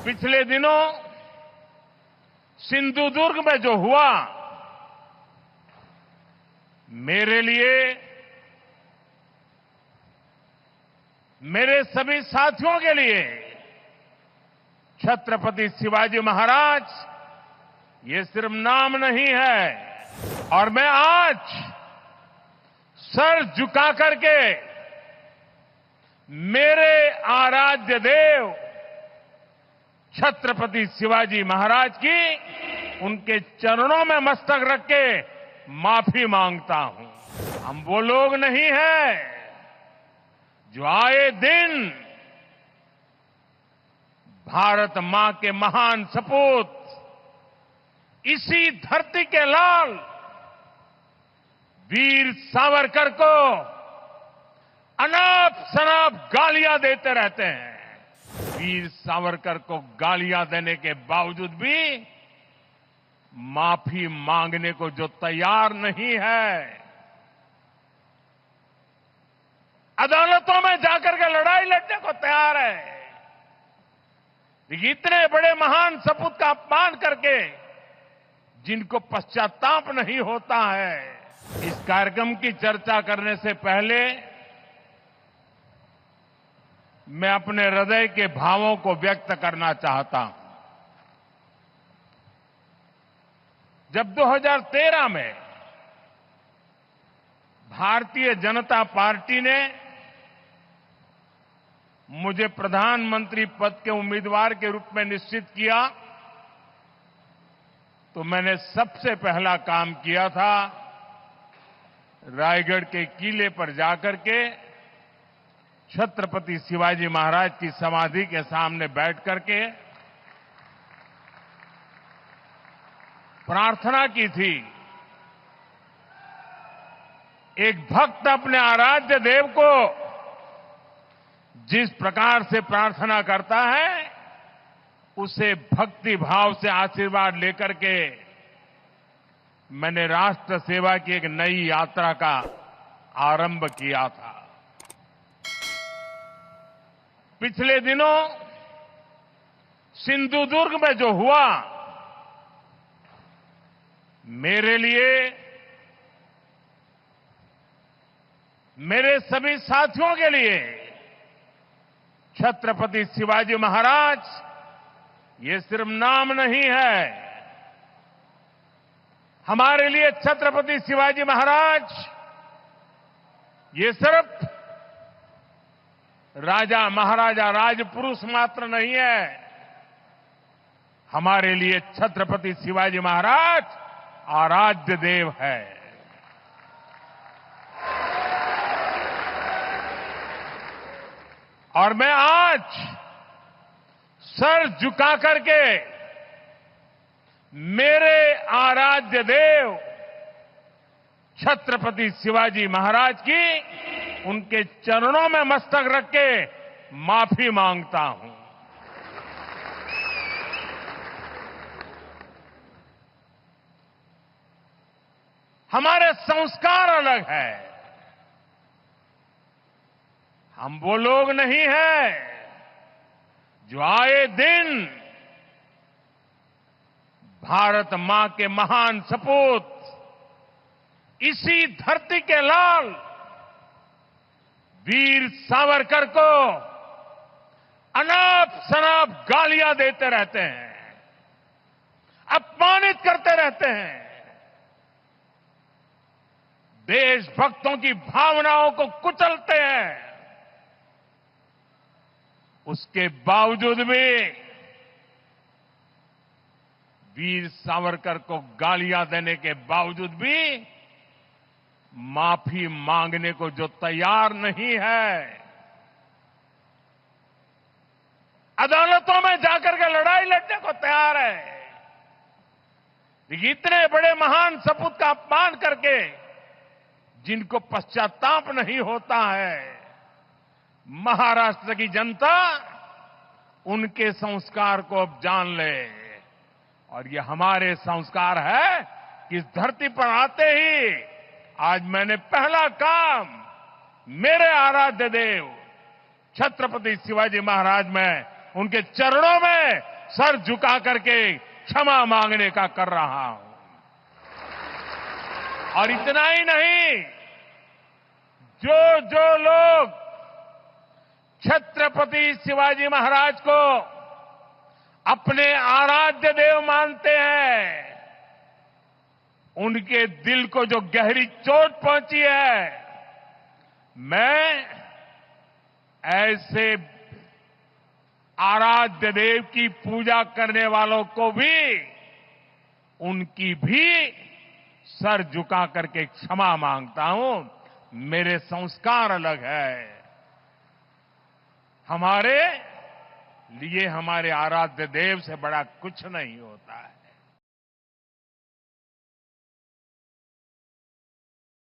पिछले दिनों सिंधुदुर्ग में जो हुआ, मेरे लिए, मेरे सभी साथियों के लिए छत्रपति शिवाजी महाराज ये सिर्फ नाम नहीं है। और मैं आज सर झुका करके मेरे आराध्य देव छत्रपति शिवाजी महाराज की उनके चरणों में मस्तक रख के माफी मांगता हूं। हम वो लोग नहीं हैं जो आए दिन भारत मां के महान सपूत, इसी धरती के लाल वीर सावरकर को अनाप शनाप गालियां देते रहते हैं। वीर सावरकर को गालियां देने के बावजूद भी माफी मांगने को जो तैयार नहीं है, अदालतों में जाकर के लड़ाई लड़ने को तैयार है, इतने बड़े महान सपूत का अपमान करके जिनको पश्चाताप नहीं होता है। इस कार्यक्रम की चर्चा करने से पहले मैं अपने हृदय के भावों को व्यक्त करना चाहता हूं। जब 2013 में भारतीय जनता पार्टी ने मुझे प्रधानमंत्री पद के उम्मीदवार के रूप में निश्चित किया, तो मैंने सबसे पहला काम किया था रायगढ़ के किले पर जाकर के छत्रपति शिवाजी महाराज की समाधि के सामने बैठ करके प्रार्थना की थी। एक भक्त अपने आराध्य देव को जिस प्रकार से प्रार्थना करता है, उसे भक्ति भाव से आशीर्वाद लेकर के मैंने राष्ट्र सेवा की एक नई यात्रा का आरंभ किया था। पिछले दिनों सिंधुदुर्ग में जो हुआ, मेरे लिए, मेरे सभी साथियों के लिए छत्रपति शिवाजी महाराज ये सिर्फ नाम नहीं है। हमारे लिए छत्रपति शिवाजी महाराज ये सिर्फ राजा महाराजा राजपुरुष मात्र नहीं है। हमारे लिए छत्रपति शिवाजी महाराज आराध्य देव है। और मैं आज सर झुका करके मेरे आराध्य देव छत्रपति शिवाजी महाराज की उनके चरणों में मस्तक रख के माफी मांगता हूं। हमारे संस्कार अलग है। हम वो लोग नहीं हैं जो आए दिन भारत मां के महान सपूत, इसी धरती के लाल वीर सावरकर को अनाप शनाप गालियां देते रहते हैं, अपमानित करते रहते हैं, देशभक्तों की भावनाओं को कुचलते हैं। उसके बावजूद भी वीर सावरकर को गालियां देने के बावजूद भी माफी मांगने को जो तैयार नहीं है, अदालतों में जाकर के लड़ाई लड़ने को तैयार है, इतने बड़े महान सपूत का अपमान करके जिनको पश्चाताप नहीं होता है। महाराष्ट्र की जनता उनके संस्कार को अब जान ले, और ये हमारे संस्कार है कि इस धरती पर आते ही आज मैंने पहला काम मेरे आराध्य देव छत्रपति शिवाजी महाराज में उनके चरणों में सर झुका करके क्षमा मांगने का कर रहा हूं। और इतना ही नहीं, जो जो लोग छत्रपति शिवाजी महाराज को अपने आराध्य देव मानते हैं, उनके दिल को जो गहरी चोट पहुंची है, मैं ऐसे आराध्य देव की पूजा करने वालों को भी, उनकी भी सर झुका करके क्षमा मांगता हूं। मेरे संस्कार अलग है। हमारे लिए हमारे आराध्य देव से बड़ा कुछ नहीं होता है।